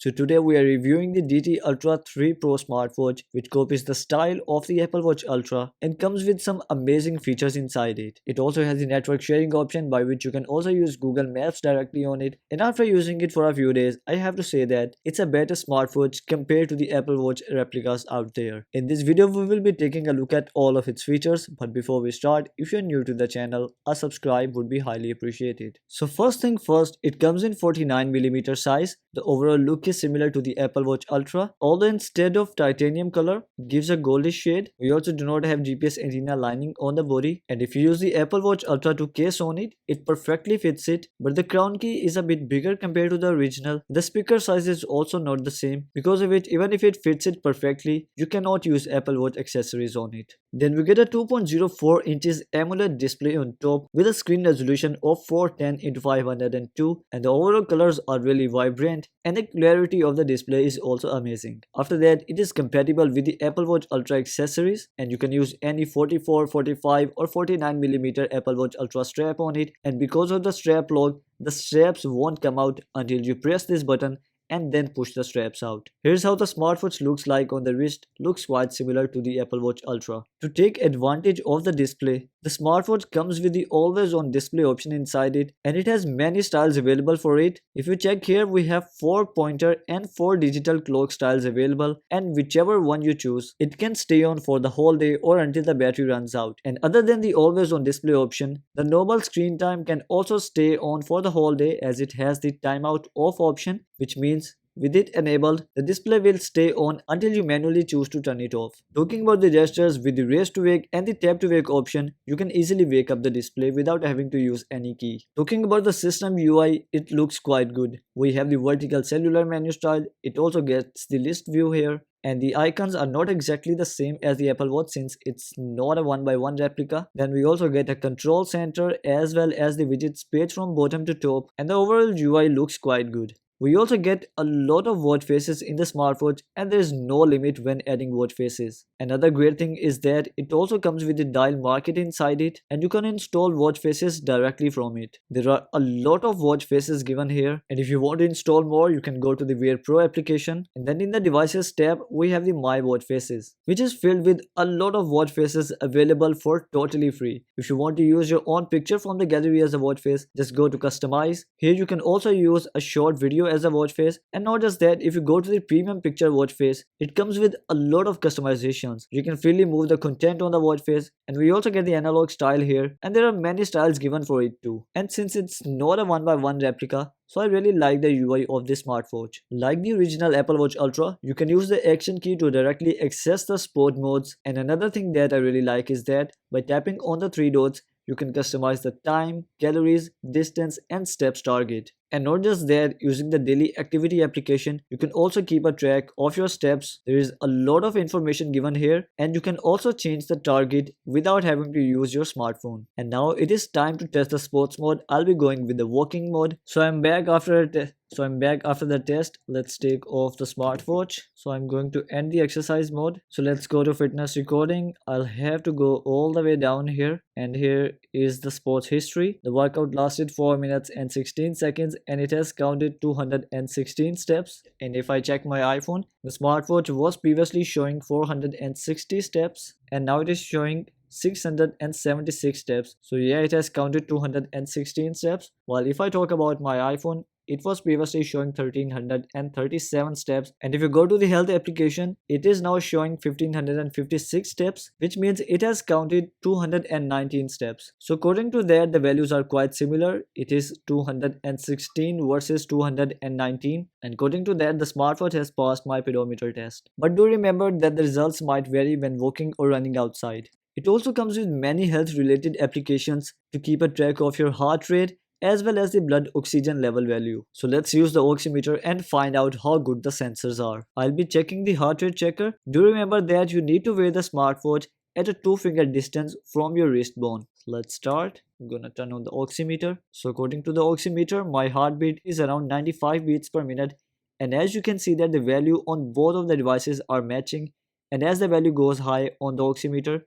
So today we are reviewing the DT Ultra 3 Pro Smartwatch, which copies the style of the Apple Watch Ultra and comes with some amazing features inside it. It also has the network sharing option by which you can also use Google Maps directly on it, and after using it for a few days, I have to say that it's a better smartwatch compared to the Apple Watch replicas out there. In this video we will be taking a look at all of its features, but before we start, if you're new to the channel, a subscribe would be highly appreciated. So first thing first, it comes in 49mm size. The overall look is similar to the Apple Watch Ultra, although instead of titanium color, it gives a goldish shade. We also do not have GPS antenna lining on the body, and if you use the Apple Watch Ultra to case on it, it perfectly fits it, but the crown key is a bit bigger compared to the original. The speaker size is also not the same. Because of it, even if it fits it perfectly, you cannot use Apple Watch accessories on it. Then we get a 2.04 inches AMOLED display on top with a screen resolution of 410x502, and the overall colors are really vibrant and the clarity of the display is also amazing. After that, it is compatible with the Apple Watch Ultra accessories, and you can use any 44, 45 or 49mm Apple Watch Ultra strap on it, and because of the strap lock, the straps won't come out until you press this button and then push the straps out. Here's how the smartwatch looks like on the wrist. Looks quite similar to the Apple Watch Ultra. To take advantage of the display, the smartwatch comes with the always on display option inside it, and it has many styles available for it. If you check here, we have 4 pointer and 4 digital clock styles available, and whichever one you choose, it can stay on for the whole day or until the battery runs out. And other than the always on display option, the normal screen time can also stay on for the whole day, as it has the timeout off option, which means with it enabled, the display will stay on until you manually choose to turn it off. Talking about the gestures, with the raise to wake and the tap to wake option, you can easily wake up the display without having to use any key. Talking about the system UI, it looks quite good. We have the vertical cellular menu style. It also gets the list view here, and the icons are not exactly the same as the Apple Watch since it's not a 1:1 replica. Then we also get a control center as well as the widgets page from bottom to top, and the overall UI looks quite good. We also get a lot of watch faces in the smartwatch, and there is no limit when adding watch faces. Another great thing is that it also comes with the dial market inside it, and you can install watch faces directly from it. There are a lot of watch faces given here, and if you want to install more, you can go to the Wear Pro application, and then in the devices tab we have the My Watch Faces, which is filled with a lot of watch faces available for totally free. If you want to use your own picture from the gallery as a watch face, just go to Customize. Here you can also use a short video as a watch face, and not just that, if you go to the premium picture watch face, it comes with a lot of customizations. You can freely move the content on the watch face, and we also get the analog style here, and there are many styles given for it too. And since it's not a 1:1 replica, so I really like the UI of this smartwatch. Like the original Apple Watch Ultra, you can use the action key to directly access the sport modes, and another thing that I really like is that by tapping on the 3 dots, you can customize the time, calories, distance and steps target. And not just that, using the daily activity application, you can also keep a track of your steps. There is a lot of information given here, and you can also change the target without having to use your smartphone. And now it is time to test the sports mode. I'll be going with the walking mode. So I'm back after the test. Let's take off the smartwatch. So I'm going to end the exercise mode. So let's go to fitness recording. I'll have to go all the way down here, and here is the sports history. The workout lasted 4 minutes and 16 seconds, and it has counted 216 steps. And if I check my iPhone, the smartwatch was previously showing 460 steps, and now it is showing 676 steps. So yeah, it has counted 216 steps. While if I talk about my iPhone, it was previously showing 1337 steps, and if you go to the health application, it is now showing 1556 steps, which means it has counted 219 steps. So according to that, the values are quite similar. It is 216 versus 219, and according to that, the smartwatch has passed my pedometer test. But do remember that the results might vary when walking or running outside. It also comes with many health related applications to keep a track of your heart rate as well as the blood oxygen level value. So let's use the oximeter and find out how good the sensors are. I'll be checking the heart rate checker. Do remember that you need to wear the smartwatch at a 2-finger distance from your wrist bone. Let's start. I'm gonna turn on the oximeter. So according to the oximeter, my heartbeat is around 95 beats per minute, and as you can see that the value on both of the devices are matching, and as the value goes high on the oximeter,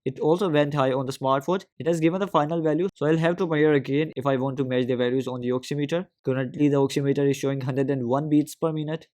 it also went high on the smartwatch. It has given the final value, so I'll have to measure again if I want to match the values on the oximeter. Currently the oximeter is showing 101 beats per minute.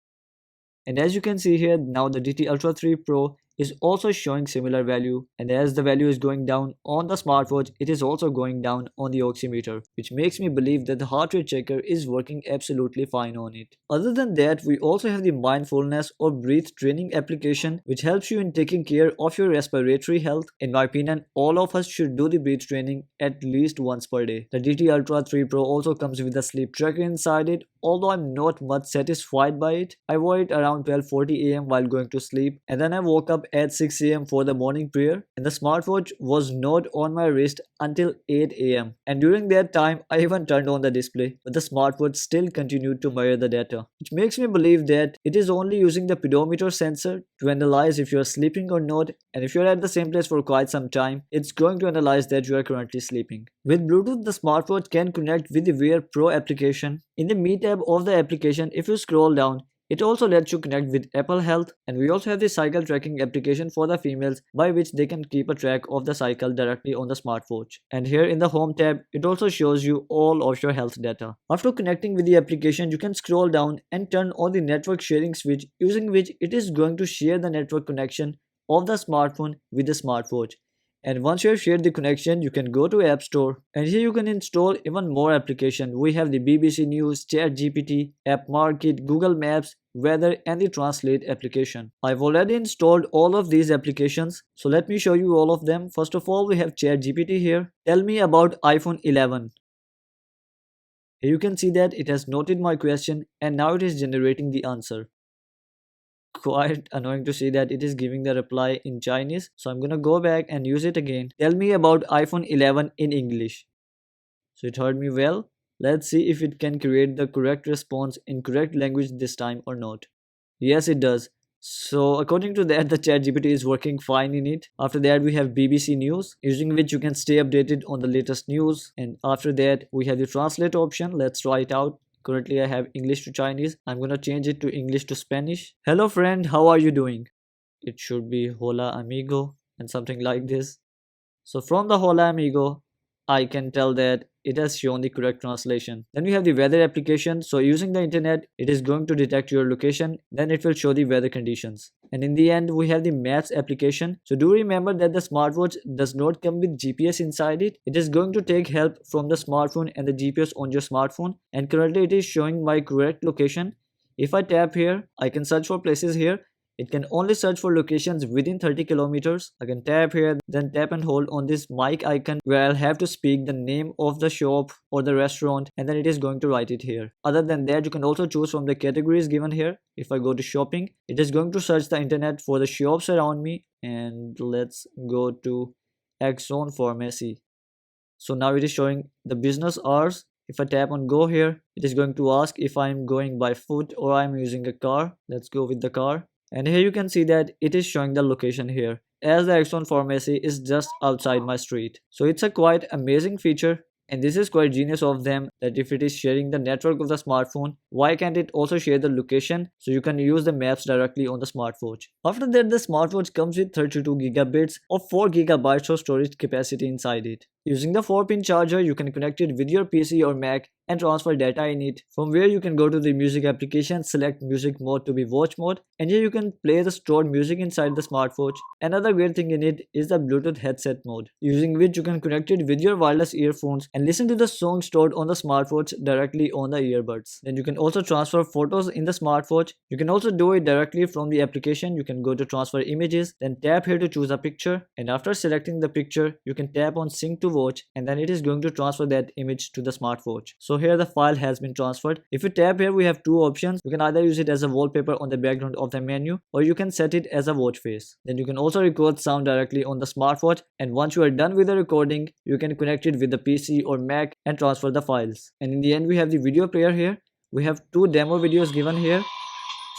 And as you can see here, now the DT Ultra 3 Pro is also showing similar value, and as the value is going down on the smartwatch, it is also going down on the oximeter, which makes me believe that the heart rate checker is working absolutely fine on it. Other than that, we also have the mindfulness or breathe training application, which helps you in taking care of your respiratory health. In my opinion, all of us should do the breathe training at least once per day. The DT Ultra 3 Pro also comes with a sleep tracker inside it. Although I'm not much satisfied by it, I wore it around 12:40 am while going to sleep, and then I woke up at 6 am for the morning prayer, and the smartwatch was not on my wrist until 8 am. And during that time, I even turned on the display, but the smartwatch still continued to measure the data, which makes me believe that it is only using the pedometer sensor to analyze if you are sleeping or not, and if you are at the same place for quite some time, it's going to analyze that you are currently sleeping. With Bluetooth, the smartwatch can connect with the Wear Pro application. In the Me tab of the application, if you scroll down, it also lets you connect with Apple Health, and we also have the cycle tracking application for the females by which they can keep a track of the cycle directly on the smartwatch. And here in the Home tab, it also shows you all of your health data. After connecting with the application, you can scroll down and turn on the network sharing switch, using which it is going to share the network connection of the smartphone with the smartwatch. And once you have shared the connection, you can go to App Store, and here you can install even more applications. We have the BBC News, ChatGPT, App Market, Google Maps, Weather, and the Translate application. I've already installed all of these applications, so let me show you all of them. First of all, we have ChatGPT here. Tell me about iPhone 11. Here you can see that it has noted my question, and now it is generating the answer. Quite annoying to see that it is giving the reply in Chinese, so I'm gonna go back and use it again. Tell me about iPhone 11 in English. So it heard me well. Let's see if it can create the correct response in correct language this time or not. Yes, it does. So according to that, the ChatGPT is working fine in it. After that, we have BBC News, using which you can stay updated on the latest news. And after that, we have the translate option. Let's try it out. Currently I have English to Chinese. I'm gonna change it to English to Spanish. Hello friend, how are you doing? It should be hola amigo and something like this. So from the hola amigo, I can tell that it has shown the correct translation. Then we have the weather application. So using the internet, it is going to detect your location. Then it will show the weather conditions. And in the end, we have the maps application. So do remember that the smartwatch does not come with GPS inside it. It is going to take help from the smartphone and the GPS on your smartphone. And currently it is showing my correct location. If I tap here, I can search for places here. It can only search for locations within 30 kilometers. I can tap here, then tap and hold on this mic icon where I'll have to speak the name of the shop or the restaurant, and then it is going to write it here. Other than that, you can also choose from the categories given here. If I go to shopping, it is going to search the internet for the shops around me, and let's go to Axon Pharmacy. So now it is showing the business hours. If I tap on go here, it is going to ask if I'm going by foot or I'm using a car. Let's go with the car. And here you can see that it is showing the location here, as the Axon Pharmacy is just outside my street. So it's a quite amazing feature, and this is quite genius of them, that if it is sharing the network of the smartphone, why can't it also share the location so you can use the maps directly on the smartwatch. After that, the smartwatch comes with 32 gigabits or 4 gigabytes of storage capacity inside it. Using the 4-pin charger, you can connect it with your PC or Mac and transfer data in it, from where you can go to the music application, select music mode to be watch mode, and here you can play the stored music inside the smartwatch. Another great thing in it is the Bluetooth headset mode, using which you can connect it with your wireless earphones and listen to the song stored on the smartwatch directly on the earbuds. Then you can also transfer photos in the smartwatch. You can also do it directly from the application. You can go to transfer images, then tap here to choose a picture, and after selecting the picture, you can tap on sync to watch, and then it is going to transfer that image to the smartwatch. So here the file has been transferred. If you tap here, we have two options. You can either use it as a wallpaper on the background of the menu, or you can set it as a watch face. Then you can also record sound directly on the smartwatch, and once you are done with the recording, you can connect it with the PC or Mac and transfer the files. And in the end, we have the video player here. We have two demo videos given here.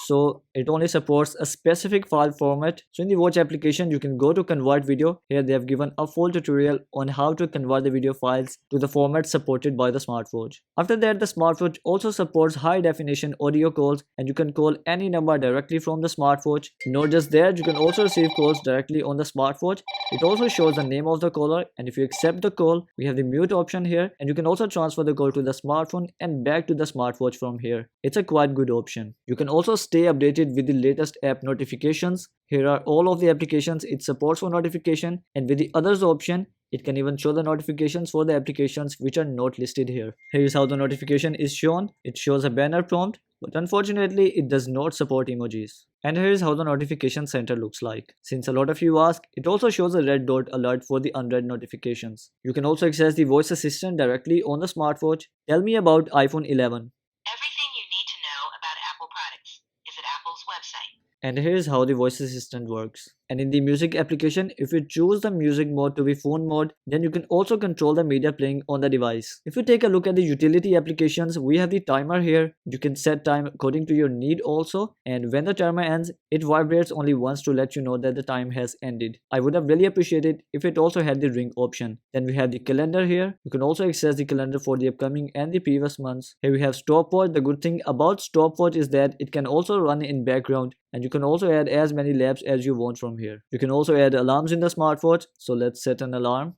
So it only supports a specific file format. So in the watch application, you can go to convert video. Here they have given a full tutorial on how to convert the video files to the format supported by the smartwatch. After that, the smartwatch also supports high definition audio calls, and you can call any number directly from the smartwatch. Not just that, you can also receive calls directly on the smartwatch. It also shows the name of the caller, and if you accept the call, we have the mute option here, and you can also transfer the call to the smartphone and back to the smartwatch from here. It's a quite good option. You can also stay stay updated with the latest app notifications. Here are all of the applications it supports for notification, and with the others option, it can even show the notifications for the applications which are not listed here. Here is how the notification is shown. It shows a banner prompt, but unfortunately it does not support emojis. And here is how the notification center looks like. Since a lot of you ask, it also shows a red dot alert for the unread notifications. You can also access the voice assistant directly on the smartwatch. Tell me about iPhone 11. Everything you need to know about Apple products is at Apple's website. And here's how the voice assistant works. And in the music application, if you choose the music mode to be phone mode, then you can also control the media playing on the device. If you take a look at the utility applications, we have the timer here. You can set time according to your need also. And when the timer ends, it vibrates only once to let you know that the time has ended. I would have really appreciated if it also had the ring option. Then we have the calendar here. You can also access the calendar for the upcoming and the previous months. Here we have stopwatch. The good thing about stopwatch is that it can also run in background, and you can also add as many laps as you want from here. You can also add alarms in the smartwatch, so let's set an alarm.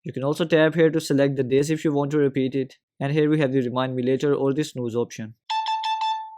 You can also tap here to select the days if you want to repeat it, and here we have the remind me later or the snooze option.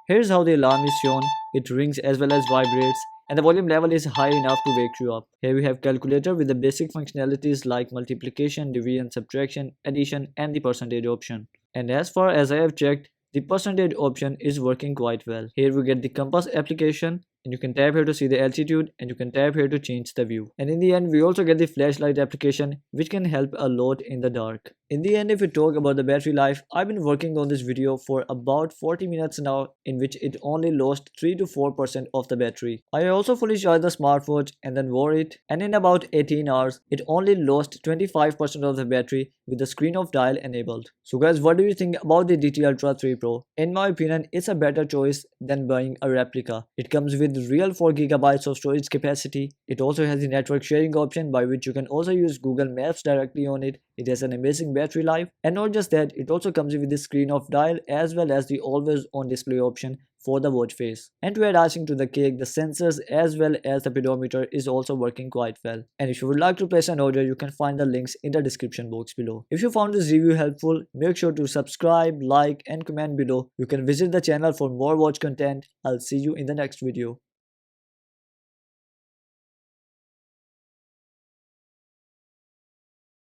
Here's how the alarm is shown. It rings as well as vibrates, and the volume level is high enough to wake you up. Here we have calculator with the basic functionalities like multiplication, division, subtraction, addition, and the percentage option. And as far as I have checked, the percentage option is working quite well. Here we get the compass application, and you can tap here to see the altitude, and you can tap here to change the view. And in the end, we also get the flashlight application, which can help a lot in the dark. In the end, if we talk about the battery life, I've been working on this video for about 40 minutes now, in which it only lost 3 to 4% of the battery. I also fully charged the smartwatch and then wore it, and in about 18 hours, it only lost 25% of the battery with the screen of dial enabled. So guys, what do you think about the DT Ultra 3 Pro? In my opinion, it's a better choice than buying a replica. It comes with real 4GB of storage capacity. It also has the network sharing option by which you can also use Google Maps directly on it. It has an amazing battery life, and not just that, it also comes with the screen of dial as well as the always on display option for the watch face. And to add icing to the cake, the sensors as well as the pedometer is also working quite well. And if you would like to place an order, you can find the links in the description box below. If you found this review helpful, make sure to subscribe, like, and comment below. You can visit the channel for more watch content. I'll see you in the next video.